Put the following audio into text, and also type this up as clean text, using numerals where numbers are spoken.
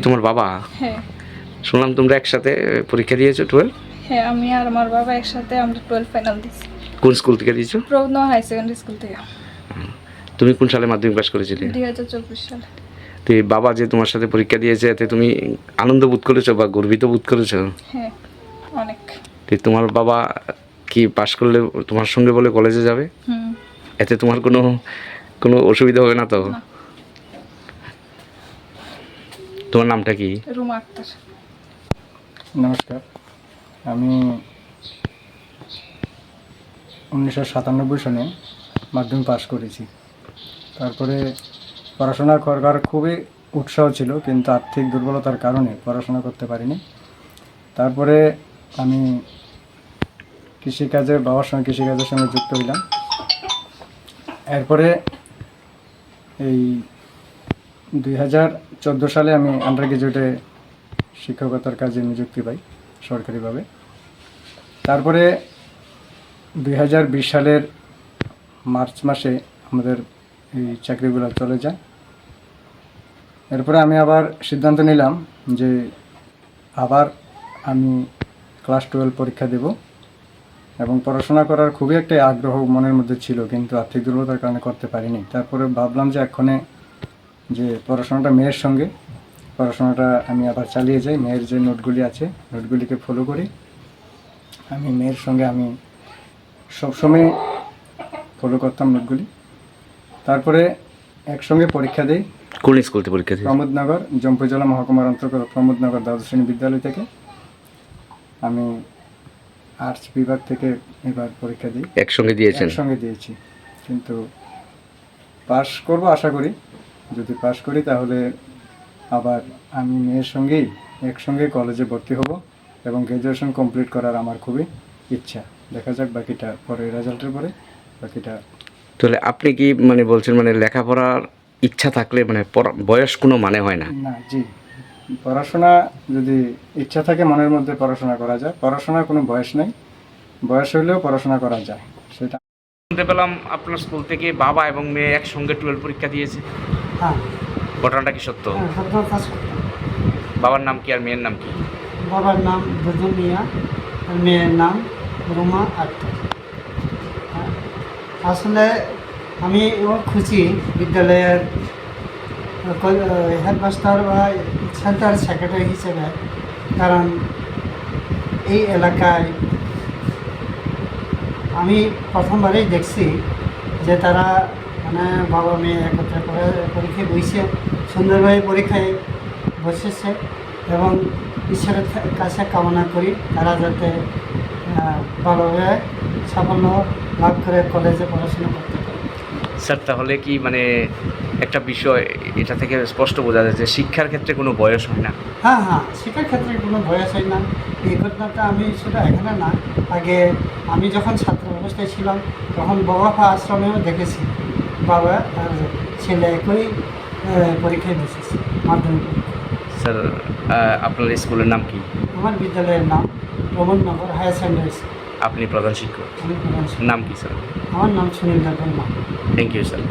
তোমার বাবা? হ্যাঁ। শুনলাম তোমরা একসাথে পরীক্ষা দিয়েছো 12? হ্যাঁ, আমি আর আমার বাবা একসাথে আমরা 12 ফাইনাল দিয়েছি। কোন স্কুল থেকে দিয়েছো? প্রজ্ঞ হাই সেকেন্ডারি স্কুল থেকে। তুমি কোন সালে মাধ্যমিক পাস করেছিলে? 2024 সালে। তো এই বাবা যে তোমার সাথে পরীক্ষা দিয়েছে এতে তুমি আনন্দ বোধ করেছো বা গর্বিত বোধ করেছো? হ্যাঁ, অনেক। তো তোমার বাবা কি পাস করলে তোমার সঙ্গে বলে কলেজে যাবে? হুম। এতে তোমার কোনো কোনো অসুবিধা হবে না তো? না। তোমার নামটা কি? রুমা আক্তার। নমস্কার, আমি 1997 সালে মাধ্যমিক পাস করেছি। তারপরে পড়াশোনা করার খুবই উৎসাহ ছিল, কিন্তু আর্থিক দুর্বলতার কারণে পড়াশোনা করতে পারিনি। তারপরে আমি বাবার সঙ্গে কৃষিকাজের সঙ্গে যুক্ত হইলাম। এরপরে এই 2014 সালে আমি আন্ডার গ্রাজুয়েটে শিক্ষকতার কাজে নিযুক্তি পাই সরকারিভাবে। তারপরে 2020 সালের মার্চ মাসে আমাদের এই চাকরিগুলো চলে যায়। এরপরে আমি আবার সিদ্ধান্ত নিলাম যে আবার আমি ক্লাস 12 পরীক্ষা দেব, এবং পড়াশোনা করার খুবই একটা আগ্রহ মনের মধ্যে ছিল, কিন্তু আর্থিক দুর্বলতার কারণে করতে পারিনি। তারপরে ভাবলাম যে এক্ষণে যে পড়াশোনাটা আমি আবার চালিয়ে যাই। মেয়ের যে নোটগুলি আছে নোটগুলিকে ফলো করি। আমি মেয়ের সঙ্গে আমি সবসময় ফলো করতাম নোটগুলি। তারপরে একসঙ্গে পরীক্ষা দিই। কোন স্কুল থেকে পরীক্ষা দিয়েছো? প্রমোদনগর, জম্পুই জেলা মহকুমার অন্তর্গত প্রমোদনগর দ্বাদশ শ্রেণী বিদ্যালয় থেকে আমি আর্টস বিভাগ থেকে এবার পরীক্ষা দিই। একসঙ্গে দিয়েছেন? একসঙ্গে দিয়েছি, কিন্তু পাশ করব আশা করি। যদি পাশ করি তাহলে আবার আমি মেয়ের সঙ্গেই একসঙ্গে কলেজে ভর্তি হব, এবং গ্র্যাজুয়েশন কমপ্লিট করার আমার খুবই ইচ্ছা। দেখা যাক বাকিটা পরে, রেজাল্টের পরে বাকিটা। তাহলে আপনি কি মানে বলছেন মানে লেখাপড়ার ইচ্ছা থাকলে মানে বয়স কোনো মানে হয় না? না, জি, পড়াশোনা যদি ইচ্ছা থাকে মনের মধ্যে পড়াশোনা করা যায়। পড়াশোনার কোনো বয়স নেই, বয়স হইলেও পড়াশোনা করা যায়। সেটা শুনতে পেলাম আপনার স্কুল থেকে বাবা এবং মেয়ে একসঙ্গে 12 পরীক্ষা দিয়েছে। হ্যাঁ, ঘটনাটা কি সত্য? সত্য কাজ করতাম। বাবার নাম কি আর মেয়ের নাম কি? বাবার নাম দুদুল মিয়া, আর মেয়ের নাম রুমা আক্তার। আসলে আমি খুশি বিদ্যালয়ের হেডমাস্টার বা সেন্টার সেক্রেটারি হিসেবে, কারণ এই এলাকায় আমি প্রথমবারেই দেখছি যে তারা মানে বাবা মেয়ে একত্রে পরীক্ষায় বসে সুন্দরভাবে পরীক্ষায় বসেছে, এবং ঈশ্বরের কাছে কামনা করি তারা যাতে ভালোভাবে সাফল্য লাভ করে কলেজে পড়াশোনা করতে পারে। স্যার তাহলে কি মানে একটা বিষয় এটা থেকে স্পষ্ট বোঝা যায় যে শিক্ষার ক্ষেত্রে কোনো বয়স হয় না? হ্যাঁ হ্যাঁ, শিক্ষার ক্ষেত্রে কোনো বয়স হয় না। এই ঘটনাটা আমি শুধু এখানে না, আগে আমি যখন ছাত্র অবস্থায় ছিলাম তখন বগাফা আশ্রমেও দেখেছি বাবা আর ছেলে একই পরীক্ষায় বসেছে, মাধ্যমিক পরীক্ষা। স্যার আপনার স্কুলের নাম কি? আমার বিদ্যালয়ের নাম প্রমোদনগর হায়ার সেকেন্ডারি স্কুল। আপনি প্রধান শিক্ষক? আমি প্রধান শিক্ষক। নাম কি স্যার? আমার নাম Sunil Debbarma. Thank you sir.